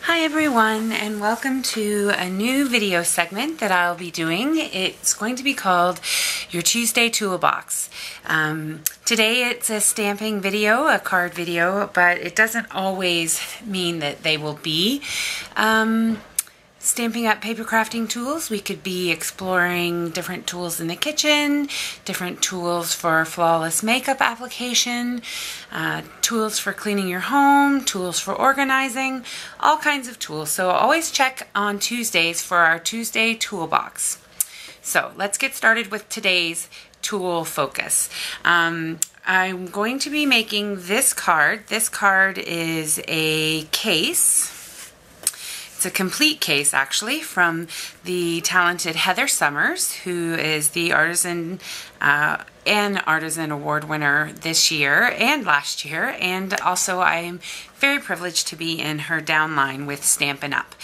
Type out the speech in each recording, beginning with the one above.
Hi everyone, and welcome to a new video segment that I'll be doing. It's going to be called Your Tuesday Toolbox. Today it's a stamping video, a card video, but it doesn't always mean that they will be Stampin' Up paper crafting tools. We could be exploring different tools in the kitchen, different tools for flawless makeup application, tools for cleaning your home, tools for organizing, all kinds of tools. So always check on Tuesdays for our Tuesday toolbox. So let's get started with today's tool focus. I'm going to be making this card. This card is a case. It's a complete case, actually, from the talented Heather Summers, who is the Artisan and Artisan Award winner this year and last year. And also, I am very privileged to be in her downline with Stampin' Up.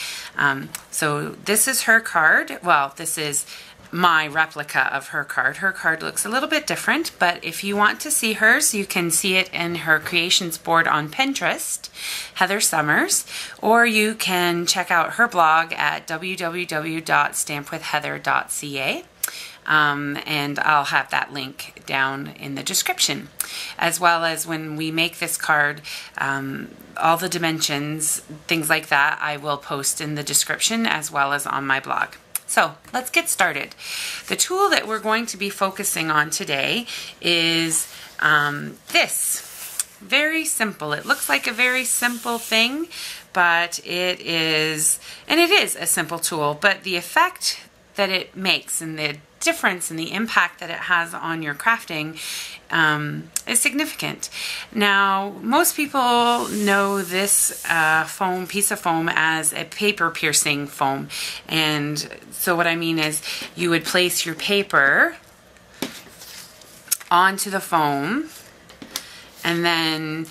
So this is her card. Well, this is my replica of her card. Her card looks a little bit different, but if you want to see hers, you can see it in her creations board on Pinterest, Heather Summers, or you can check out her blog at www.stampwithheather.ca. And I'll have that link down in the description, as well as when we make this card, all the dimensions, things like that, I will post in the description as well as on my blog. So let's get started. The tool that we're going to be focusing on today is this. Very simple. It looks like a very simple thing, but it is, and it is a simple tool, but the effect that it makes and the difference and the impact that it has on your crafting is significant. Now, most people know this piece of foam as a paper piercing foam, and so what I mean is you would place your paper onto the foam and then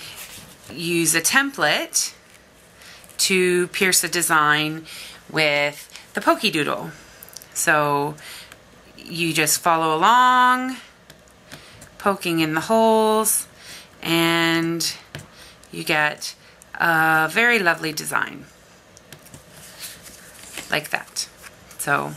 use a template to pierce a design with the pokey doodle. So you just follow along, poking in the holes, and you get a very lovely design like that. So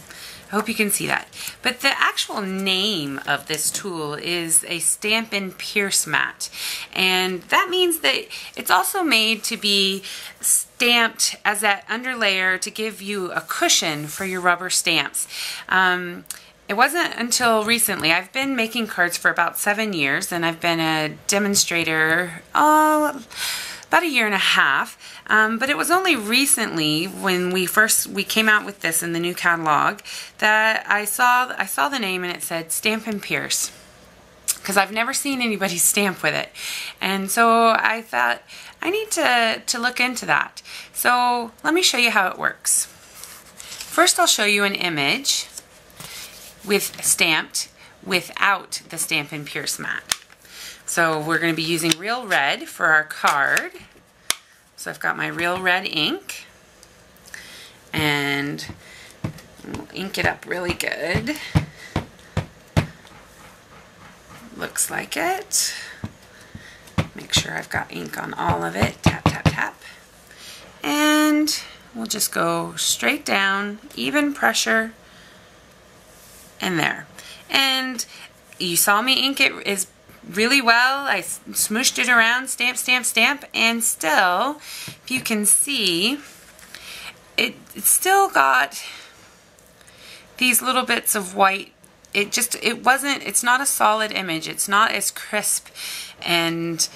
I hope you can see that. But the actual name of this tool is a Stampin' Pierce mat, and that means that it's also made to be stamped as that underlayer to give you a cushion for your rubber stamps. It wasn't until recently. I've been making cards for about 7 years, and I've been a demonstrator about a year and a half. But it was only recently when we came out with this in the new catalog that I saw the name and it said Stampin' Pierce, because I've never seen anybody stamp with it, and so I thought I need to look into that. So let me show you how it works. First, I'll show you an image stamped without the Stampin' Pierce mat. So we're going to be using Real Red for our card. So I've got my Real Red ink, and we'll ink it up really good. Looks like it. Make sure I've got ink on all of it. Tap, tap, tap. And we'll just go straight down, even pressure, and there. And you saw me ink it really well. I smooshed it around, stamp, stamp, stamp, and still, if you can see, it's still got these little bits of white. It's not a solid image. It's not as crisp, and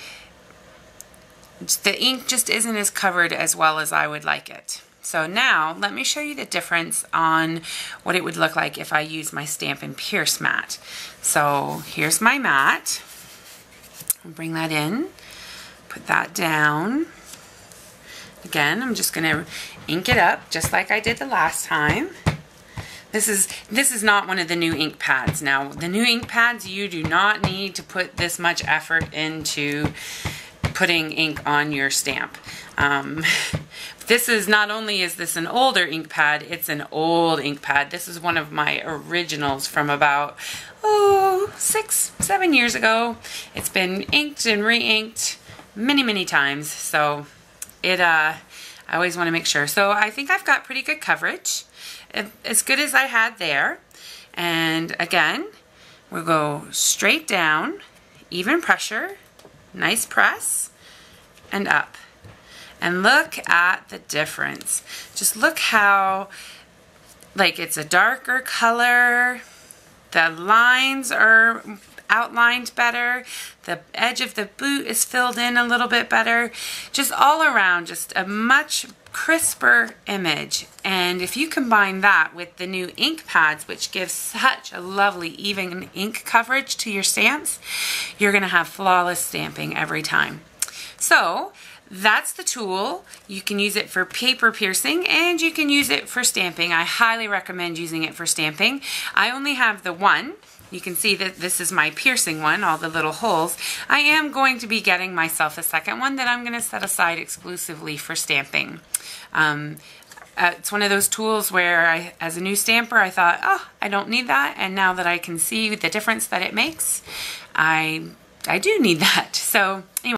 the ink just isn't as covered as well as I would like it. So now, let me show you the difference on what it would look like if I use my Stampin' Pierce mat. So here's my mat. I'll bring that in, put that down. Again, I'm just going to ink it up just like I did the last time. This is not one of the new ink pads. Now, the new ink pads, you do not need to put this much effort into putting ink on your stamp. This is, not only is this an older ink pad, it's an old ink pad. This is one of my originals from about 6-7 years ago. It's been inked and re-inked many times, so it I always want to make sure. So I think I've got pretty good coverage, as good as I had there. And again, we'll go straight down, even pressure, nice press, and up. And look at the difference. Just look how, like, it's a darker color. The lines are outlined better. The edge of the boot is filled in a little bit better. Just all around, just a much crisper image. And if you combine that with the new ink pads, which gives such a lovely even ink coverage to your stamps, you're going to have flawless stamping every time. So that's the tool. You can use it for paper piercing and you can use it for stamping. I highly recommend using it for stamping. I only have the one. You can see that this is my piercing one, all the little holes. I am going to be getting myself a second one that I'm going to set aside exclusively for stamping. It's one of those tools where as a new stamper, I thought, oh, I don't need that. And now that I can see the difference that it makes, I do need that. So anyway.